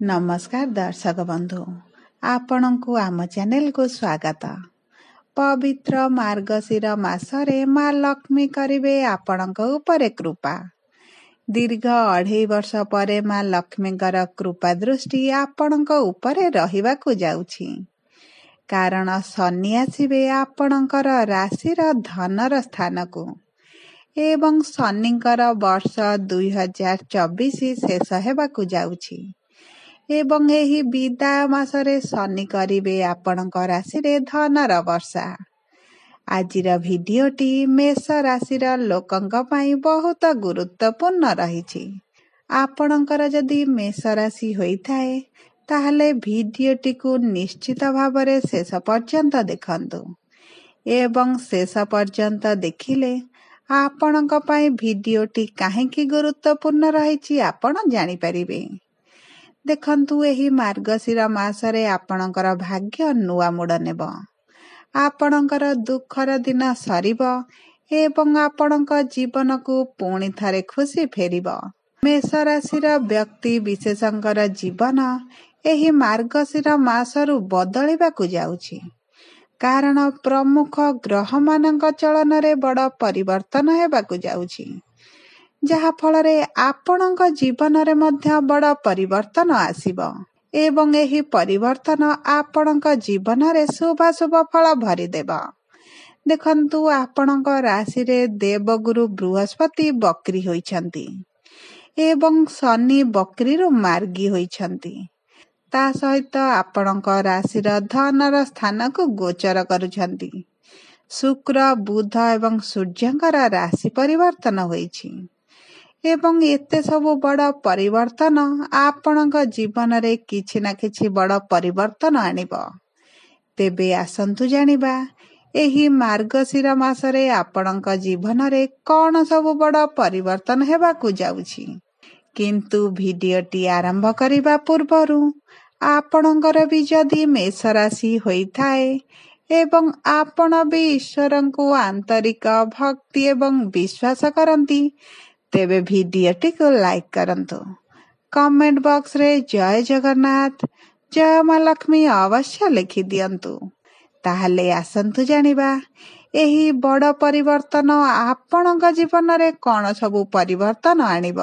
नमस्कार दर्शक बंधु आपणଙ୍କୁ आम चैनल को स्वागत। पवित्र मार्गशीर मासरे माँ लक्ष्मी करिवे आपणଙ୍କ उपरे कृपा। दीर्घ 2.5 वर्ष परे माँ लक्ष्मीଙ୍କର कृपा दृष्टि आपणଙ୍କ उपरे रहिबाकु जाउछि। कारण शनि आसिबे आपणଙ୍କର राशिर धनर स्थानकु एवं शनिଙ୍କର वर्ष 2024 शेष हेबाकु जाउछि एवं एही विदाय मासरे शनि करिवे आपणଙ୍କ राशिरे धनर वर्षा। आजिर भिडियोटी मेष राशिर लोकंक पई बहुत गुरुत्वपूर्ण रहिछि। आपणଙ୍କର जदि मेष राशि होइथाए ताहले भिडियोटी को निश्चित भावरे शेष पर्यंत देखंतु एवं शेष पर्यंत देखिले आपणଙ୍କ पई भिडियोटी काहेकि गुरुत्वपूर्ण रहिछि आपण जानि परिबे। देखंतु एही मार्गशीर मासरे आपणଙ୍କର भाग्य नुआ मोड़ नेब। आपणଙ୍କର दुखर दिन सरिब एवं आपणଙ୍କ जीवन को पुणी थारे खुशी फेरिब। मेष राशिर व्यक्ति विशेषकर जीवन एही मार्गशीर मासरु बदलिबाकु जाउछि। कारण प्रमुख ग्रह मानक चलन रे बड़ परिवर्तन हेबाकु जाउछि, जहा फलरे आपणଙ୍କ जीवन रे मध्य बड़ परिवर्तन आसीब एवं एही परिवर्तन आपणଙ୍କ जीवन रे शुभ शुभ फल भरि देब। देखंतु आपणଙ୍କ राशि रे देवगुरु बृहस्पति बकरी होइछंती एवं शनि बकरी रो मार्गी होइछंती। ता सहित आपणଙ୍କ राशिर धनर स्थान को गोचर करुछंती। शुक्र बुध एवं सूर्यंकर राशि परिवर्तन होइछि एवं एते सब बड़ परिवर्तन आपणଙ୍କ जीवन रे किछि ना किछि बड़ परिवर्तन आनिब। तेबे आसंतु जानिबा एही मार्गशीर मासरे आपणଙ୍କ जीवन रे कोन सब बड़ परिवर्तन हेबाकु जाउछि। किंतु भिडियोटी आरंभ करिबा पूर्वरु आपणଙ୍କର भी जदि मेष राशि होइथाए एवं आपण भी ईश्वरंकु आंतरिक भक्ति एवं विश्वास करंती तेबे भिडियोटी को लाइक करंतु। कमेंट बॉक्स रे जय जगन्नाथ जय माँ लक्ष्मी अवश्य लिखि दियंतु। ताहले आसंतु जानिबा एही बड़ परिवर्तन आपणଙ୍କ जीवन रे कोन सब परिवर्तन आनिब।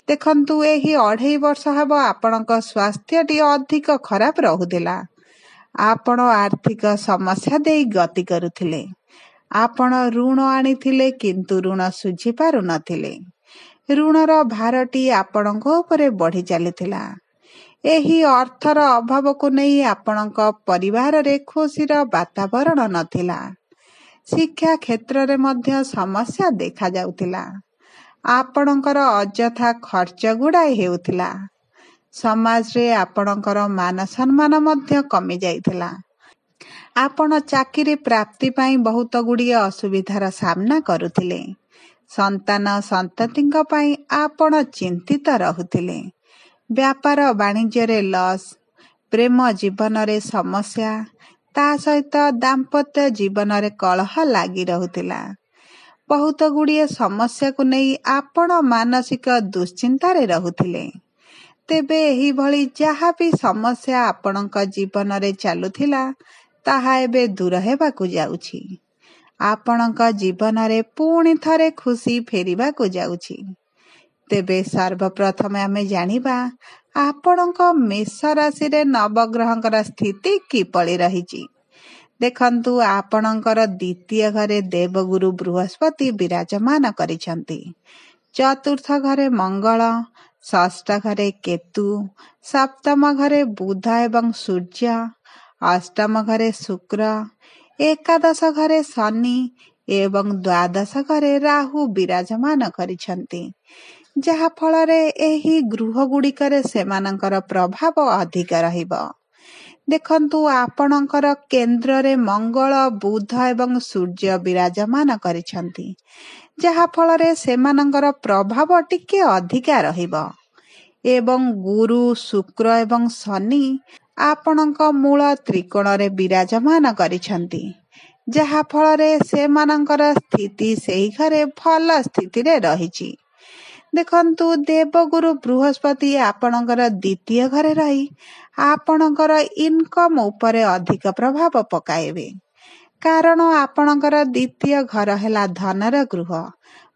देखंतु एही 2.5 वर्ष हबो आपणଙ୍କ स्वास्थ्यटी अधिक खराब रहुदिला। आपण आर्थिक समस्या देई गति करुथिले। आपण ऋण आनिथिले किंतु ऋण सुझी पारु नथिले। ऋणर भारटी आपणଙ୍କ उपरे बढ़ी चलिथिला। एही अर्थर अभाव को नहीं आपणଙ୍କ परिवार रे खुशीर वातावरण नथिला। शिक्षा क्षेत्र रे मध्य समस्या देखा जाउथिला। आपणଙ୍କର अजथा खर्च गुड़ाई हेउथिला। समाज रे आपणଙ୍କର मान सम्मान मध्य कमी जाइथिला। आपण चाकरी प्राप्ति पई बहुत गुड़िए असुविधार सामना करुथिले। संतान संततिंक पई आपण चिंतित रहुथिले। व्यापार वाणिज्य रे लॉस, प्रेम जीवन रे समस्या, ता सहित दाम्पत्य जीवन रे कलह लागी रहुथिला। बहुत गुड़िए समस्या को नहीं आपण मानसिक दुश्चिंता रे रहुथिले। तेबे एही भली जहा भी समस्या आपणଙ୍କ जीवन रे चालुथिला ताहा एबे दूर हेबाकु जाउछि। आपणଙ୍କ जीवन रे पुणी थरे खुशी फेरिबाकु जाउछि। तेबे सर्वप्रथम आमे जानिबा आपणଙ୍କ मेष राशि रे नवग्रहंकर स्थिति किपଳି रहिछि। देखंतु आपणଙ୍କର द्वितीय घरे देवगुरु बृहस्पति विराजमान करिसंती। चतुर्थ घरे मंगल, षष्ठ घरे केतु, सप्तम घरे बुध एवं सूर्य, अष्टम घरे शुक्र, एकादश घरे शनि एवं द्वादश घरे राहु विराजमान करिसंती। जहा फलरे एही गृह गुड़िकरे सेमानंकर प्रभाव अधिक रहिबो। देखंतु आपणଙ୍କର केंद्र रे मंगल बुध एवं सूर्य विराजमान करिसंती। जहा फलरे सेमानंकर प्रभाव टिके अधिका रहिबो एवं गुरु शुक्र एवं शनि आपणଙ୍କ मूल त्रिकोण रे विराजमान करिसंती। जहा फलरे सेमानंकर स्थिति सेही घरे भल स्थिति रे रहिछि। ଦେଖନ୍ତୁ, ଦେବଗୁରୁ ବୃହସ୍ପତି ଆପଣଙ୍କର ଦ୍ୱିତୀୟ ଘରେ ରହି ଆପଣଙ୍କର ଇନକମ୍ ଉପରେ ଅଧିକ ପ୍ରଭାବ ପକାଇବେ। କାରଣ ଆପଣଙ୍କର ଦ୍ୱିତୀୟ ଘର ହେଲା ଧନର ଗୃହ,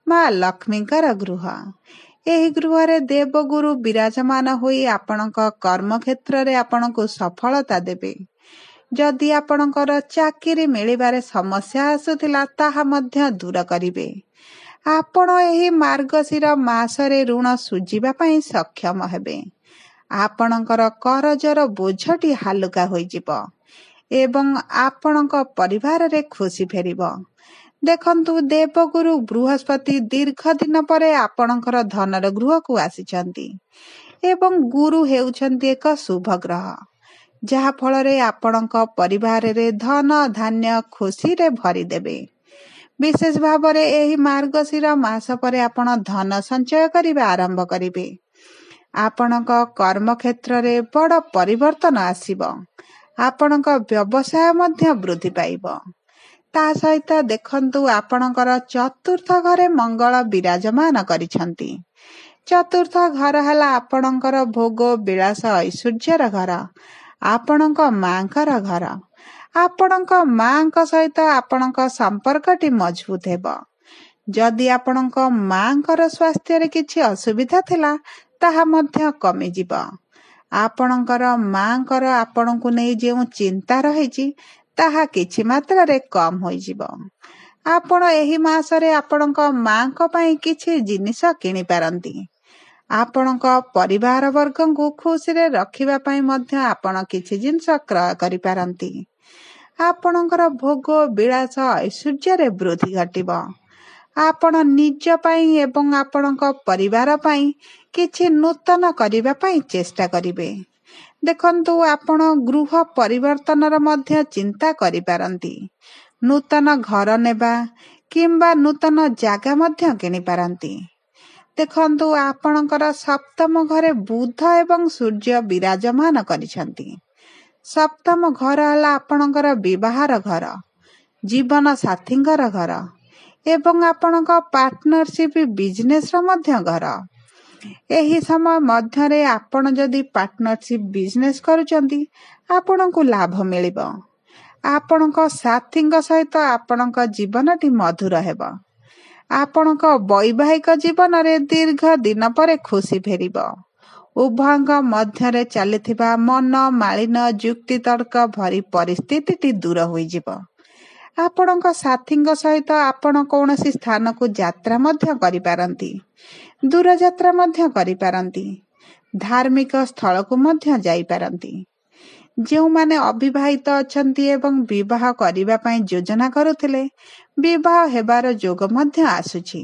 ମା ଲକ୍ଷ୍ମୀଙ୍କର ଗୃହ। ଏହି ଗୃହରେ ଦେବଗୁରୁ ବିରାଜମାନ ହୋଇ ଆପଣଙ୍କ କର୍ମକ୍ଷେତ୍ରରେ ଆପଣଙ୍କୁ ସଫଳତା ଦେବେ। ଯଦି ଆପଣଙ୍କର ଚାକିରି ମିଳିବାରେ ସମସ୍ୟା ଆସୁଥିଲା ତାହା ମଧ୍ୟ ଦୂର କରିବେ। ଆପଣ ଏହି ମାର୍ଗଶିର ମାସରେ ଋଣ ଶୁଝିବା ପାଇଁ ସକ୍ଷମ ହେବେ। ଆପଣଙ୍କର କରଜର ବୋଝଟି ହାଲୁକା ହୋଇଯିବ ଏବଂ ଆପଣଙ୍କ ପରିବାରରେ ଖୁସି ଫେରିବ। ଦେଖନ୍ତୁ, ଦେବଗୁରୁ ବୃହସ୍ପତି ଦୀର୍ଘ ଦିନ ପରେ ଆପଣଙ୍କର ଧନର ଗୃହକୁ ଆସିଛନ୍ତି ଏବଂ ଗୁରୁ ହେଉଛନ୍ତି ଏକ ଶୁଭ ଗ୍ରହ, ଯାହା ଫଳରେ ଆପଣଙ୍କ ପରିବାରରେ ଧନ ଧାନ୍ୟ ଖୁସିରେ ଭରିଦେବେ। ବିଶେଷ ଭାବରେ ଏହି ମାର୍ଗଶିର ମାସ ପରେ ଆପଣ ଧନ ସଞ୍ଚୟ କରିବା ଆରମ୍ଭ କରିବେ। ଆପଣଙ୍କ କର୍ମକ୍ଷେତ୍ରରେ ବଡ଼ ପରିବର୍ତ୍ତନ ଆସିବ। ଆପଣଙ୍କ ବ୍ୟବସାୟ ମଧ୍ୟ ବୃଦ୍ଧି ପାଇବ। ତା ସହିତ ଦେଖନ୍ତୁ, ଆପଣଙ୍କର ଚତୁର୍ଥ ଘରେ ମଙ୍ଗଳ ବିରାଜମାନ କରିଛନ୍ତି। ଚତୁର୍ଥ ଘର ହେଲା ଆପଣଙ୍କର ଭୋଗ ବିଳାସ ଐଶ୍ୱର୍ଯ୍ୟର ଘର, ଆପଣଙ୍କ ମାଙ୍କର ଘର। ଆପଣଙ୍କ ମାଙ୍କ ସହିତ ଆପଣଙ୍କ ସମ୍ପର୍କଟି ମଜବୁତ ହେବ। ଯଦି ଆପଣଙ୍କ ମାଙ୍କର ସ୍ୱାସ୍ଥ୍ୟରେ କିଛି ଅସୁବିଧା ଥିଲା ତାହା ମଧ୍ୟ କମିଯିବ। ଆପଣଙ୍କର ମାଙ୍କର ଆପଣଙ୍କୁ ନେଇ ଯେଉଁ ଚିନ୍ତା ରହିଛି ତାହା କିଛି ମାତ୍ରାରେ କମ୍ ହୋଇଯିବ। ଆପଣ ଏହି ମାସରେ ଆପଣଙ୍କ ମାଙ୍କ ପାଇଁ କିଛି ଜିନିଷ କିଣିପାରନ୍ତି। ଆପଣଙ୍କ ପରିବାର ବର୍ଗଙ୍କୁ ଖୁସିରେ ରଖିବା ପାଇଁ ମଧ୍ୟ ଆପଣ କିଛି ଜିନିଷ କ୍ରୟ କରିପାରନ୍ତି। ଆପଣଙ୍କର ଭୋଗ ବିଳାସ ଐଶ୍ୱର୍ଯ୍ୟରେ ବୃଦ୍ଧି ଘଟିବ। ଆପଣ ନିଜ ପାଇଁ ଏବଂ ଆପଣଙ୍କ ପରିବାର ପାଇଁ କିଛି ନୂତନ କରିବା ପାଇଁ ଚେଷ୍ଟା କରିବେ। ଦେଖନ୍ତୁ, ଆପଣ ଗୃହ ପରିବର୍ତ୍ତନର ମଧ୍ୟ ଚିନ୍ତା କରିପାରନ୍ତି। ନୂତନ ଘର ନେବା କିମ୍ବା ନୂତନ ଜାଗା ମଧ୍ୟ କିଣିପାରନ୍ତି। ଦେଖନ୍ତୁ, ଆପଣଙ୍କର ସପ୍ତମ ଘରେ ବୁଧ ଏବଂ ସୂର୍ଯ୍ୟ ବିରାଜମାନ କରିଛନ୍ତି। ସପ୍ତମ ଘର ହେଲା ଆପଣଙ୍କର ବିବାହର ଘର, ଜୀବନ ସାଥୀଙ୍କର ଘର ଏବଂ ଆପଣଙ୍କ ପାର୍ଟନରସିପ୍ ବିଜନେସର ମଧ୍ୟ ଘର। ଏହି ସମୟ ମଧ୍ୟରେ ଆପଣ ଯଦି ପାର୍ଟନରସିପ୍ ବିଜନେସ୍ କରୁଛନ୍ତି ଆପଣଙ୍କୁ ଲାଭ ମିଳିବ। ଆପଣଙ୍କ ସାଥୀଙ୍କ ସହିତ ଆପଣଙ୍କ ଜୀବନଟି ମଧୁର ହେବ। ଆପଣଙ୍କ ବୈବାହିକ ଜୀବନରେ ଦୀର୍ଘ ଦିନ ପରେ ଖୁସି ଫେରିବ। ଉଭୟଙ୍କ ମଧ୍ୟରେ ଚାଲିଥିବା ମନ ମାଳିନ ଯୁକ୍ତିତର୍କ ଭରି ପରିସ୍ଥିତିଟି ଦୂର ହୋଇଯିବ। ଆପଣଙ୍କ ସାଥୀଙ୍କ ସହିତ ଆପଣ କୌଣସି ସ୍ଥାନକୁ ଯାତ୍ରା ମଧ୍ୟ କରିପାରନ୍ତି। ଦୂରଯାତ୍ରା ମଧ୍ୟ କରିପାରନ୍ତି। ଧାର୍ମିକ ସ୍ଥଳକୁ ମଧ୍ୟ ଯାଇପାରନ୍ତି। ଯେଉଁମାନେ ଅବିବାହିତ ଅଛନ୍ତି ଏବଂ ବିବାହ କରିବା ପାଇଁ ଯୋଜନା କରୁଥିଲେ, ବିବାହ ହେବାର ଯୋଗ ମଧ୍ୟ ଆସୁଛି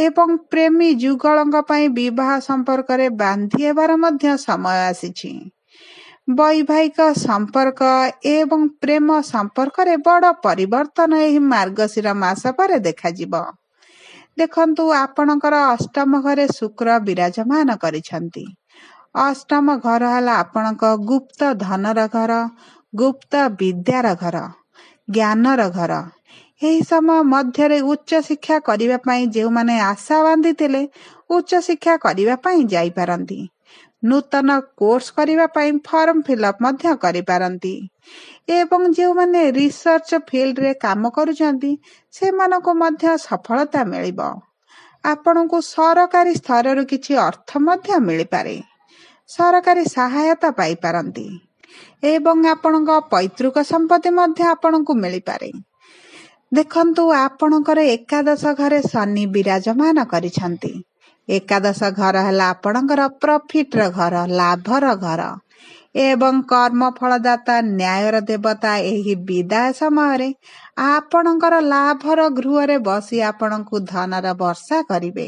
ଏବଂ ପ୍ରେମୀ ଯୁଗଳଙ୍କ ପାଇଁ ବିବାହ ସମ୍ପର୍କରେ ବାନ୍ଧି ହେବାର ମଧ୍ୟ ସମୟ ଆସିଛି। ବୈବାହିକ ସମ୍ପର୍କ ଏବଂ ପ୍ରେମ ସମ୍ପର୍କରେ ବଡ଼ ପରିବର୍ତ୍ତନ ଏହି ମାର୍ଗଶିର ମାସ ପରେ ଦେଖାଯିବ। ଦେଖନ୍ତୁ, ଆପଣଙ୍କର ଅଷ୍ଟମ ଘରେ ଶୁକ୍ର ବିରାଜମାନ କରିଛନ୍ତି। ଅଷ୍ଟମ ଘର ହେଲା ଆପଣଙ୍କ ଗୁପ୍ତ ଧନର ଘର, ଗୁପ୍ତ ବିଦ୍ୟାର ଘର, ଜ୍ଞାନର ଘର। ଏହି ସମୟ ମଧ୍ୟରେ ଉଚ୍ଚ ଶିକ୍ଷା କରିବା ପାଇଁ ଯେଉଁମାନେ ଆଶା ବାନ୍ଧିଥିଲେ ଉଚ୍ଚ ଶିକ୍ଷା କରିବା ପାଇଁ ଯାଇପାରନ୍ତି। ନୂତନ କୋର୍ସ କରିବା ପାଇଁ ଫର୍ମ ଫିଲ୍ଅପ୍ ମଧ୍ୟ କରିପାରନ୍ତି ଏବଂ ଯେଉଁମାନେ ରିସର୍ଚ୍ଚ ଫିଲ୍ଡରେ କାମ କରୁଛନ୍ତି ସେମାନଙ୍କୁ ମଧ୍ୟ ସଫଳତା ମିଳିବ। ଆପଣଙ୍କୁ ସରକାରୀ ସ୍ତରରୁ କିଛି ଅର୍ଥ ମଧ୍ୟ ମିଳିପାରେ। ସରକାରୀ ସହାୟତା ପାଇପାରନ୍ତି ଏବଂ ଆପଣଙ୍କ ପୈତୃକ ସମ୍ପତ୍ତି ମଧ୍ୟ ଆପଣଙ୍କୁ ମିଳିପାରେ। ଦେଖନ୍ତୁ, ଆପଣଙ୍କର ଏକାଦଶ ଘରେ ଶନି ବିରାଜମାନ କରିଛନ୍ତି। ଏକାଦଶ ଘର ହେଲା ଆପଣଙ୍କର ପ୍ରଫିଟର ଘର, ଲାଭର ଘର ଏବଂ କର୍ମଫଳଦାତା ନ୍ୟାୟର ଦେବତା ଏହି ବିଦାୟ ସମୟରେ ଆପଣଙ୍କର ଲାଭର ଗୃହରେ ବସି ଆପଣଙ୍କୁ ଧନର ବର୍ଷା କରିବେ।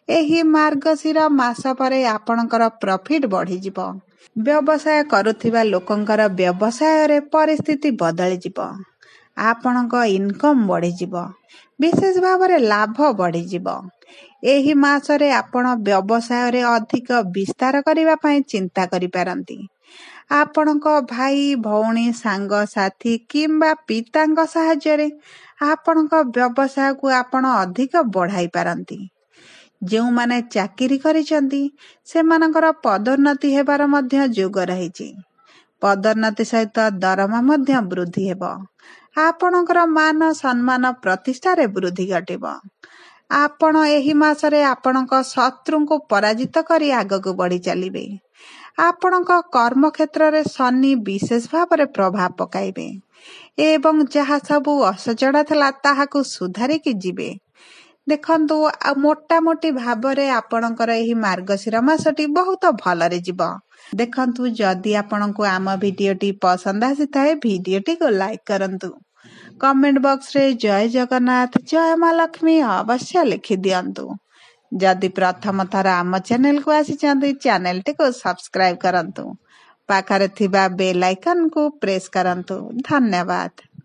ଏହି ମାର୍ଗଶିର ମାସ ପରେ ଆପଣଙ୍କର ପ୍ରଫିଟ୍ ବଢ଼ିଯିବ। ବ୍ୟବସାୟ କରୁଥିବା ଲୋକଙ୍କର ବ୍ୟବସାୟରେ ପରିସ୍ଥିତି ବଦଳିଯିବ। ଆପଣଙ୍କ ଇନକମ୍ ବଢ଼ିଯିବ। ବିଶେଷ ଭାବରେ ଲାଭ ବଢ଼ିଯିବ। ଏହି ମାସରେ ଆପଣ ବ୍ୟବସାୟରେ ଅଧିକ ବିସ୍ତାର କରିବା ପାଇଁ ଚିନ୍ତା କରିପାରନ୍ତି। ଆପଣଙ୍କ ଭାଇ ଭଉଣୀ ସାଙ୍ଗସାଥି କିମ୍ବା ପିତାଙ୍କ ସାହାଯ୍ୟରେ ଆପଣଙ୍କ ବ୍ୟବସାୟକୁ ଆପଣ ଅଧିକ ବଢ଼ାଇ ପାରନ୍ତି। ଯେଉଁମାନେ ଚାକିରି କରିଛନ୍ତି ସେମାନଙ୍କର ପଦୋନ୍ନତି ହେବାର ମଧ୍ୟ ଯୋଗ ରହିଛି। ପଦୋନ୍ନତି ସହିତ ଦରମା ମଧ୍ୟ ବୃଦ୍ଧି ହେବ। ଆପଣଙ୍କର ମାନ ସମ୍ମାନ ପ୍ରତିଷ୍ଠାରେ ବୃଦ୍ଧି ଘଟିବ। ଆପଣ ଏହି ମାସରେ ଆପଣଙ୍କ ଶତ୍ରୁଙ୍କୁ ପରାଜିତ କରି ଆଗକୁ ବଢ଼ି ଚାଲିବେ। ଆପଣଙ୍କ କର୍ମକ୍ଷେତ୍ରରେ ଶନି ବିଶେଷ ଭାବରେ ପ୍ରଭାବ ପକାଇବେ ଏବଂ ଯାହା ସବୁ ଅସଜଡ଼ା ଥିଲା ତାହାକୁ ସୁଧାରିକି ଯିବେ। ଦେଖନ୍ତୁ, ମୋଟାମୋଟି ଭାବରେ ଆପଣଙ୍କର ଏହି ମାର୍ଗଶିର ମାସଟି ବହୁତ ଭଲରେ ଯିବ। ଦେଖନ୍ତୁ, ଯଦି ଆପଣଙ୍କୁ ଆମ ଭିଡ଼ିଓଟି ପସନ୍ଦ ଆସିଥାଏ ଭିଡ଼ିଓଟିକୁ ଲାଇକ୍ କରନ୍ତୁ। କମେଣ୍ଟ ବକ୍ସରେ ଜୟ ଜଗନ୍ନାଥ ଜୟ ମା ଲକ୍ଷ୍ମୀ ଅବଶ୍ୟ ଲେଖିଦିଅନ୍ତୁ। ଯଦି ପ୍ରଥମ ଥର ଆମ ଚ୍ୟାନେଲକୁ ଆସିଛନ୍ତି ଚ୍ୟାନେଲଟିକୁ ସବସ୍କ୍ରାଇବ୍ କରନ୍ତୁ। ପାଖରେ ଥିବା ବେଲ୍ ଆଇକନକୁ ପ୍ରେସ୍ କରନ୍ତୁ। ଧନ୍ୟବାଦ।